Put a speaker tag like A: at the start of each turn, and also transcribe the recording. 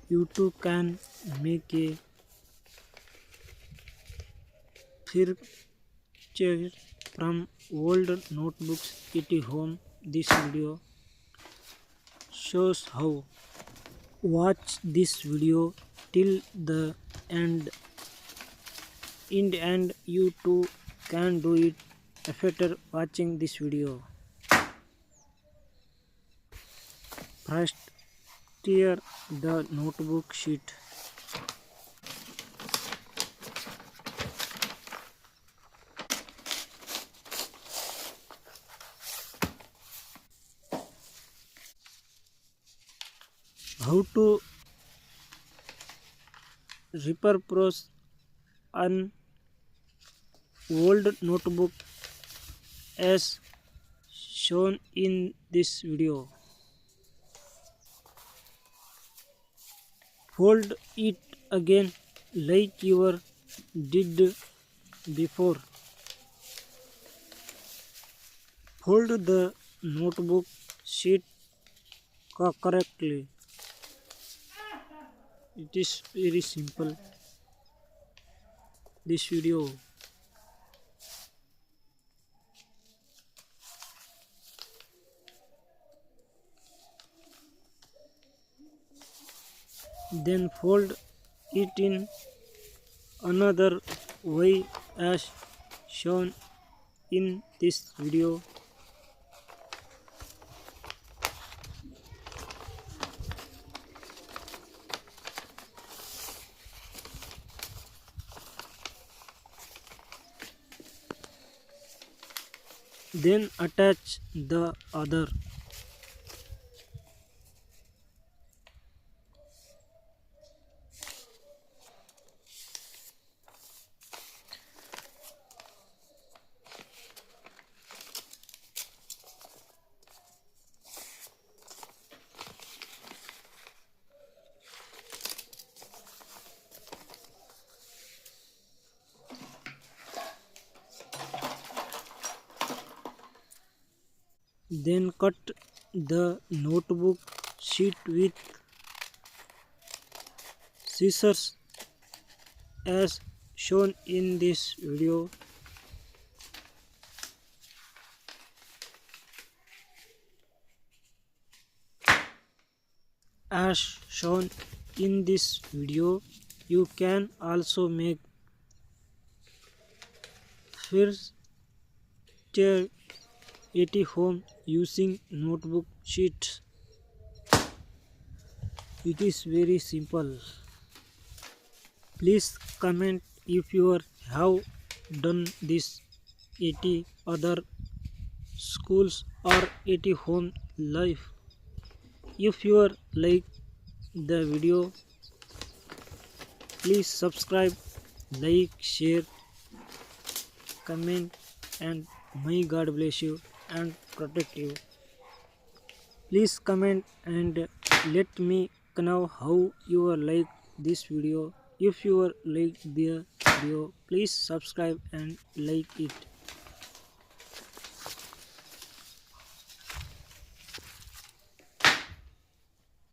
A: You too can make a furniture from old notebooks at home. This video shows how. Watch this video till the end, and you too can do it after watching this video. First, tear the notebook sheet. How to repurpose an old notebook as shown in this video. Fold it again like you did before. Fold the notebook sheet correctly. It is very simple. This video. Then fold it in another way as shown in this video. Then attach the other. Then cut the notebook sheet with scissors as shown in this video. As shown in this video, you can also make furniture at home using notebook sheets. It is very simple. Please comment if you have done this at other schools or at home life. If you like the video, please subscribe, like, share, comment, and may God bless you and protect you. Please comment and let me know how you like this video. If you like the video, please subscribe and like it.